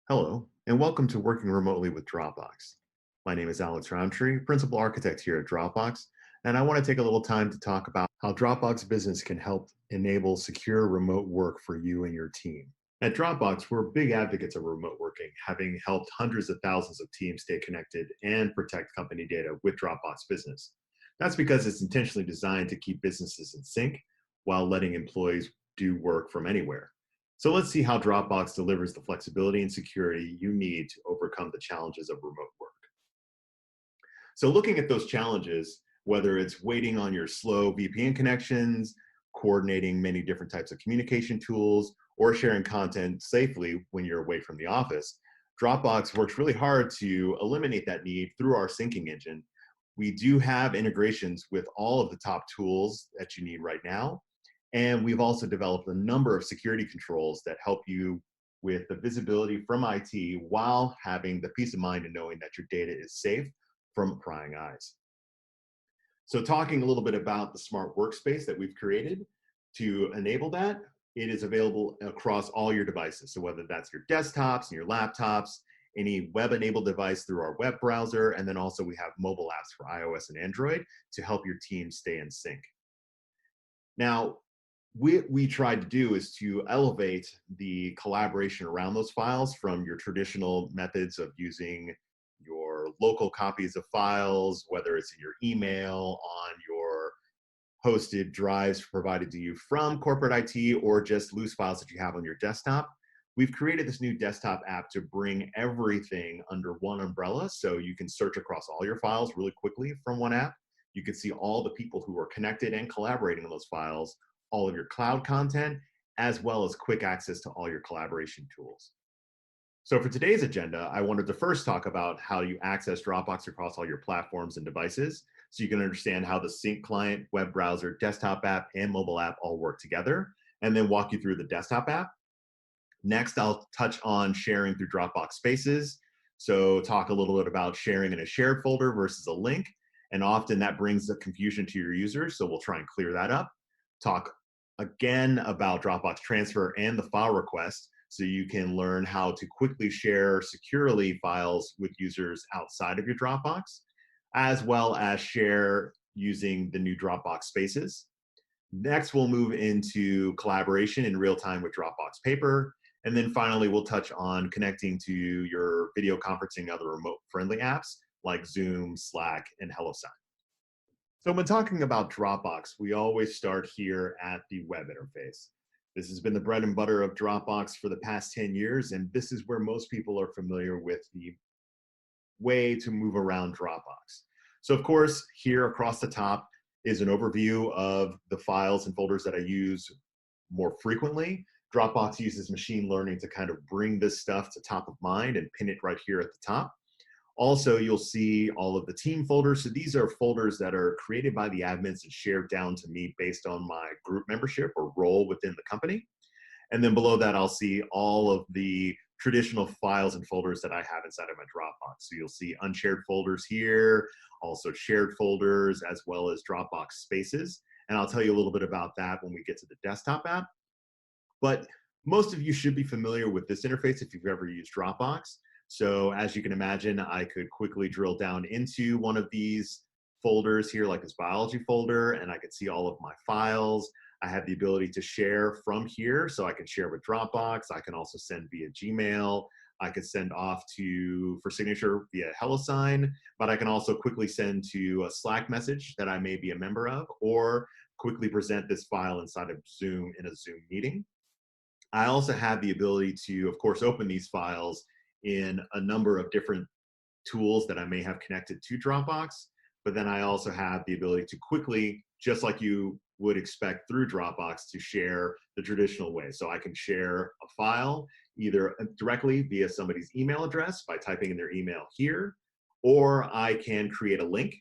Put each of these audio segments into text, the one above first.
Hello, and welcome to Working Remotely with Dropbox. My name is Alex Roundtree, Principal Architect here at Dropbox, and I want to take a little time to talk about how Dropbox Business can help enable secure remote work for you and your team. At Dropbox, we're big advocates of remote working, having helped hundreds of thousands of teams stay connected and protect company data with Dropbox Business. That's because it's intentionally designed to keep businesses in sync while letting employees do work from anywhere. So let's see how Dropbox delivers the flexibility and security you need to overcome the challenges of remote work. So looking at those challenges, whether it's waiting on your slow VPN connections, coordinating many different types of communication tools, or sharing content safely when you're away from the office, Dropbox works really hard to eliminate that need through our syncing engine. We do have integrations with all of the top tools that you need right now, and we've also developed a number of security controls that help you with the visibility from IT while having the peace of mind and knowing that your data is safe from prying eyes. So talking a little bit about the smart workspace that we've created to enable that, it is available across all your devices. So whether that's your desktops and your laptops, any web-enabled device through our web browser, and then also we have mobile apps for iOS and Android to help your team stay in sync. Now, what we tried to do is to elevate the collaboration around those files from your traditional methods of using your local copies of files, whether it's in your email, on your hosted drives provided to you from corporate IT, or just loose files that you have on your desktop. We've created this new desktop app to bring everything under one umbrella so you can search across all your files really quickly from one app. You can see all the people who are connected and collaborating on those files, all of your cloud content, as well as quick access to all your collaboration tools. So for today's agenda, I wanted to first talk about how you access Dropbox across all your platforms and devices so you can understand how the sync client, web browser, desktop app, and mobile app all work together, and then walk you through the desktop app. Next, I'll touch on sharing through Dropbox Spaces. So talk a little bit about sharing in a shared folder versus a link, and often that brings the confusion to your users, so we'll try and clear that up. Talk again about Dropbox Transfer and the file request, so you can learn how to quickly share securely files with users outside of your Dropbox, as well as share using the new Dropbox Spaces. Next, we'll move into collaboration in real time with Dropbox Paper. And then finally, we'll touch on connecting to your video conferencing and other remote friendly apps like Zoom, Slack, and HelloSign. So when talking about Dropbox, we always start here at the web interface. This has been the bread and butter of Dropbox for the past 10 years, and this is where most people are familiar with the way to move around Dropbox. So of course, here across the top is an overview of the files and folders that I use more frequently. Dropbox uses machine learning to kind of bring this stuff to top of mind and pin it right here at the top. Also, you'll see all of the team folders. So these are folders that are created by the admins and shared down to me based on my group membership or role within the company. And then below that, I'll see all of the traditional files and folders that I have inside of my Dropbox. So you'll see unshared folders here, also shared folders, as well as Dropbox Spaces. And I'll tell you a little bit about that when we get to the desktop app. But most of you should be familiar with this interface if you've ever used Dropbox. So as you can imagine, I could quickly drill down into one of these folders here, like this biology folder, and I could see all of my files. I have the ability to share from here, so I can share with Dropbox. I can also send via Gmail. I could send off for signature via HelloSign, but I can also quickly send to a Slack message that I may be a member of, or quickly present this file inside of Zoom in a Zoom meeting. I also have the ability to, of course, open these files in a number of different tools that I may have connected to Dropbox, but then I also have the ability to quickly, just like you would expect through Dropbox, to share the traditional way. So I can share a file either directly via somebody's email address by typing in their email here, or I can create a link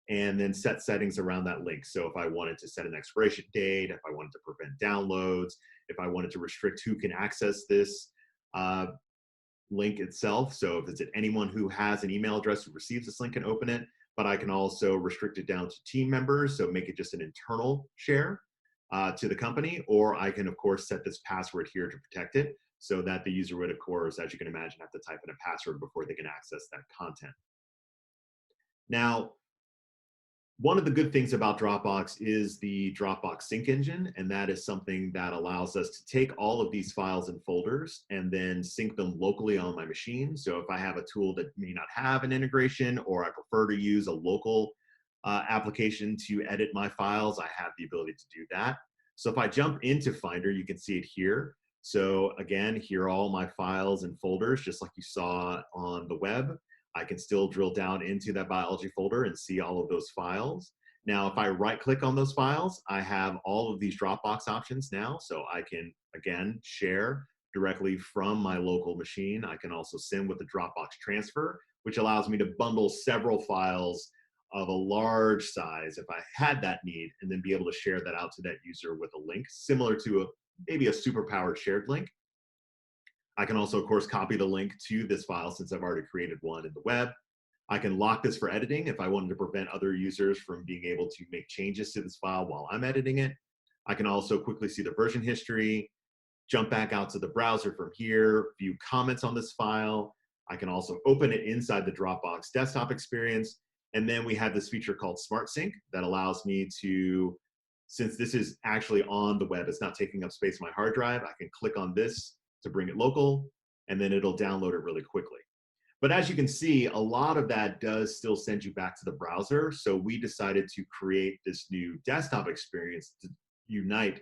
and then set settings around that link. So if I wanted to set an expiration date, if I wanted to prevent downloads, if I wanted to restrict who can access this link itself. So if it's anyone who has an email address who receives this link can open it, but I can also restrict it down to team members, so make it just an internal share to the company, or I can, of course, set this password here to protect it. so that the user would, of course, as you can imagine, have to type in a password before they can access that content. Now, one of the good things about Dropbox is the Dropbox sync engine, and that is something that allows us to take all of these files and folders and then sync them locally on my machine. So if I have a tool that may not have an integration, or I prefer to use a local application to edit my files, I have the ability to do that. So if I jump into Finder, you can see it here. So again, here are all my files and folders, just like you saw on the web. I can still drill down into that biology folder and see all of those files. Now, if I right click on those files, I have all of these Dropbox options now. So I can, again, share directly from my local machine. I can also send with the Dropbox transfer, which allows me to bundle several files of a large size if I had that need, and then be able to share that out to that user with a link, similar to maybe a super powered shared link. I can also, of course, copy the link to this file since I've already created one in the web. I can lock this for editing if I wanted to prevent other users from being able to make changes to this file while I'm editing it. I can also quickly see the version history, jump back out to the browser from here, view comments on this file. I can also open it inside the Dropbox desktop experience. And then we have this feature called Smart Sync that allows me to, since this is actually on the web, it's not taking up space on my hard drive, I can click on this to bring it local, and then it'll download it really quickly. But as you can see, a lot of that does still send you back to the browser. So we decided to create this new desktop experience to unite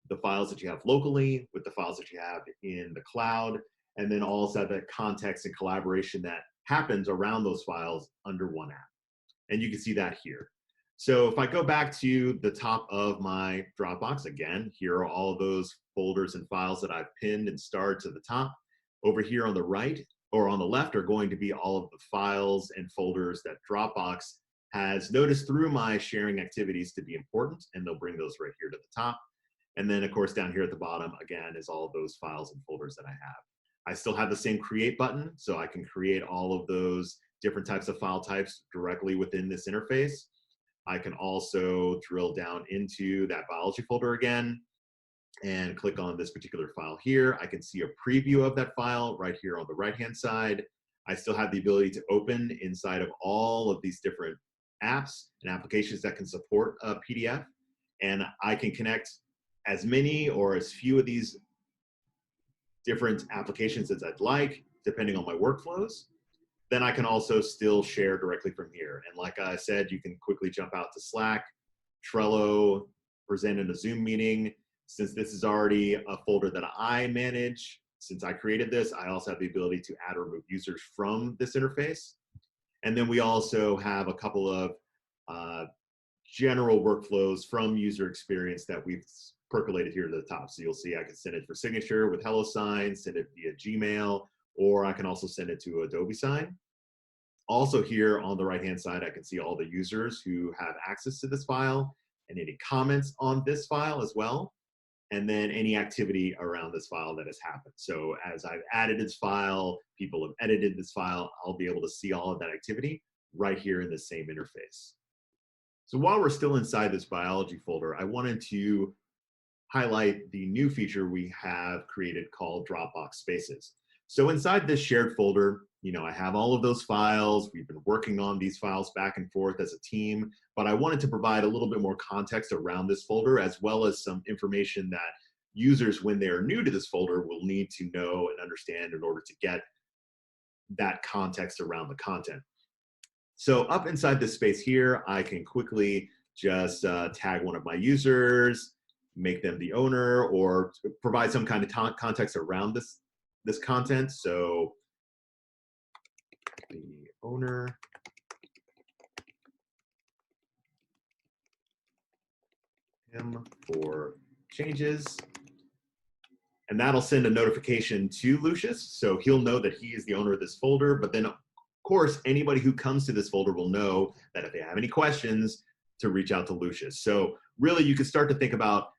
the files that you have locally with the files that you have in the cloud, and then also that context and collaboration that happens around those files under one app. And you can see that here. So if I go back to the top of my Dropbox, again, here are all of those folders and files that I've pinned and starred to the top. Over here on the right or on the left are going to be all of the files and folders that Dropbox has noticed through my sharing activities to be important, and they'll bring those right here to the top. And then, of course, down here at the bottom, again, is all of those files and folders that I have. I still have the same create button, so I can create all of those different types of file types directly within this interface. I can also drill down into that biology folder again and click on this particular file here. I can see a preview of that file right here on the right-hand side. I still have the ability to open inside of all of these different apps and applications that can support a PDF. And I can connect as many or as few of these different applications as I'd like, depending on my workflows. Then I can also still share directly from here. And like I said, you can quickly jump out to Slack, Trello, present in a Zoom meeting. Since this is already a folder that I manage, since I created this, I also have the ability to add or remove users from this interface. And then we also have a couple of general workflows from user experience that we've percolated here to the top. So you'll see I can send it for signature with HelloSign, send it via Gmail, or I can also send it to Adobe Sign. Also here on the right-hand side, I can see all the users who have access to this file and any comments on this file as well, and then any activity around this file that has happened. So as I've added this file, people have edited this file, I'll be able to see all of that activity right here in the same interface. So while we're still inside this biology folder, I wanted to highlight the new feature we have created called Dropbox Spaces. So inside this shared folder, I have all of those files. We've been working on these files back and forth as a team, but I wanted to provide a little bit more context around this folder, as well as some information that users, when they're new to this folder, will need to know and understand in order to get that context around the content. So up inside this space here, I can quickly just tag one of my users, make them the owner, or provide some kind of context around this content. So the owner, him for changes, and that'll send a notification to Lucius. So he'll know that he is the owner of this folder, but then of course, anybody who comes to this folder will know that if they have any questions, to reach out to Lucius. So really you can start to think about,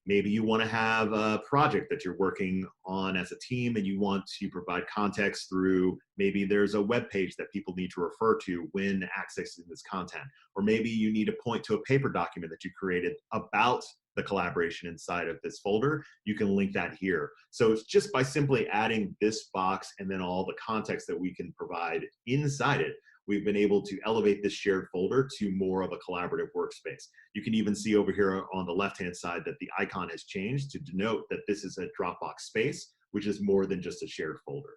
maybe you want to have a project that you're working on as a team and you want to provide context through, maybe there's a web page that people need to refer to when accessing this content. Or maybe you need to point to a paper document that you created about the collaboration inside of this folder, you can link that here. So it's just by simply adding this box and then all the context that we can provide inside it, we've been able to elevate this shared folder to more of a collaborative workspace. You can even see over here on the left-hand side that the icon has changed to denote that this is a Dropbox space, which is more than just a shared folder.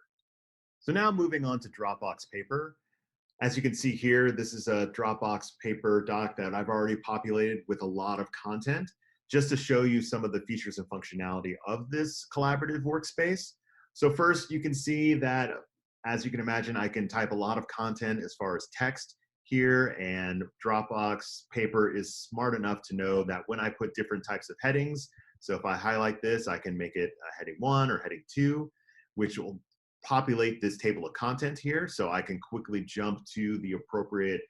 So now moving on to Dropbox Paper. As you can see here, this is a Dropbox Paper doc that I've already populated with a lot of content, just to show you some of the features and functionality of this collaborative workspace. So first, you can see that, as you can imagine, I can type a lot of content as far as text here, and Dropbox Paper is smart enough to know that when I put different types of headings, so if I highlight this, I can make it a heading 1 or heading 2, which will populate this table of content here, so I can quickly jump to the appropriate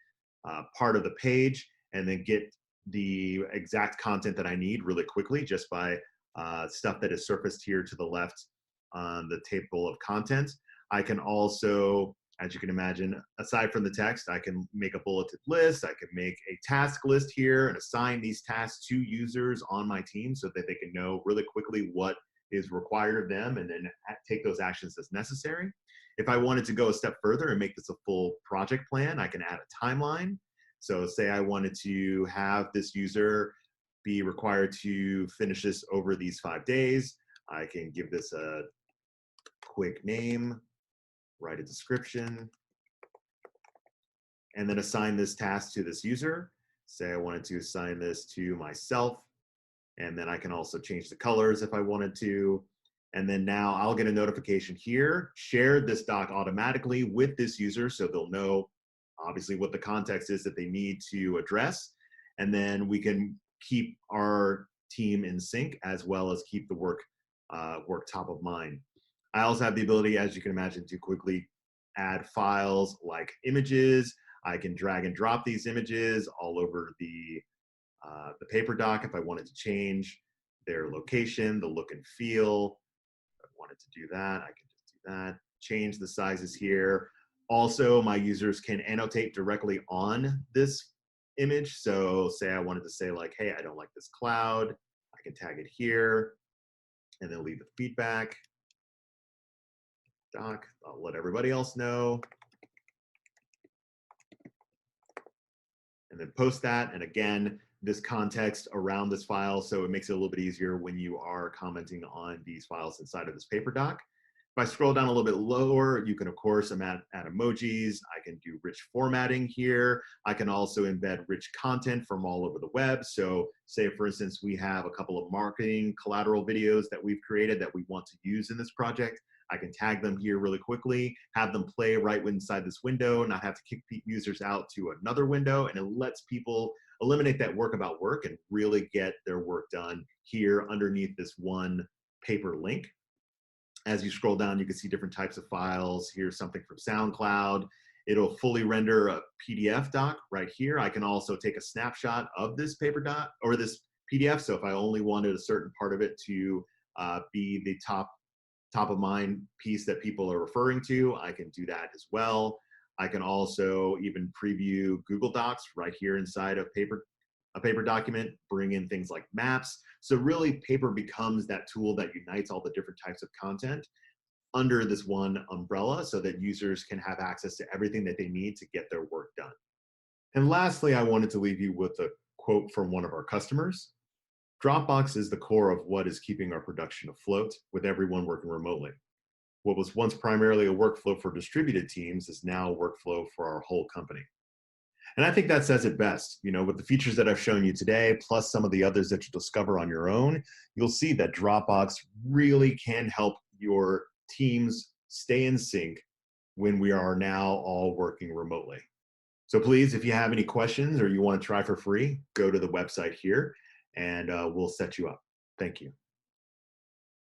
part of the page and then get the exact content that I need really quickly just by stuff that is surfaced here to the left on the table of content. I can also, as you can imagine, aside from the text, I can make a bulleted list. I can make a task list here and assign these tasks to users on my team so that they can know really quickly what is required of them and then take those actions as necessary. If I wanted to go a step further and make this a full project plan, I can add a timeline. So say I wanted to have this user be required to finish this over these 5 days. I can give this a quick name, write a description, and then assign this task to this user. Say I wanted to assign this to myself, and then I can also change the colors if I wanted to. And then now I'll get a notification here, share this doc automatically with this user so they'll know obviously what the context is that they need to address. And then we can keep our team in sync as well as keep the work top of mind. I also have the ability, as you can imagine, to quickly add files like images. I can drag and drop these images all over the paper doc if I wanted to change their location, the look and feel. If I wanted to do that, I can just do that. Change the sizes here. Also, my users can annotate directly on this image. So say I wanted to say like, hey, I don't like this cloud. I can tag it here and then leave the feedback. Doc, I'll let everybody else know. And then post that. And again, this context around this file, so it makes it a little bit easier when you are commenting on these files inside of this paper doc. If I scroll down a little bit lower, you can of course add emojis. I can do rich formatting here. I can also embed rich content from all over the web. So say for instance, we have a couple of marketing collateral videos that we've created that we want to use in this project. I can tag them here really quickly, have them play right inside this window, not have to kick users out to another window, and it lets people eliminate that work about work and really get their work done here underneath this one paper link. As you scroll down, you can see different types of files. Here's something from SoundCloud. It'll fully render a PDF doc right here. I can also take a snapshot of this paper doc or this PDF. So if I only wanted a certain part of it to be the top of mind piece that people are referring to, I can do that as well. I can also even preview Google Docs right here inside of a paper document, bring in things like maps. So really paper becomes that tool that unites all the different types of content under this one umbrella so that users can have access to everything that they need to get their work done. And lastly, I wanted to leave you with a quote from one of our customers. Dropbox is the core of what is keeping our production afloat with everyone working remotely. What was once primarily a workflow for distributed teams is now a workflow for our whole company. And I think that says it best. You know, with the features that I've shown you today, plus some of the others that you discover on your own, you'll see that Dropbox really can help your teams stay in sync when we are now all working remotely. So please, if you have any questions or you want to try for free, go to the website here and we'll set you up. Thank you.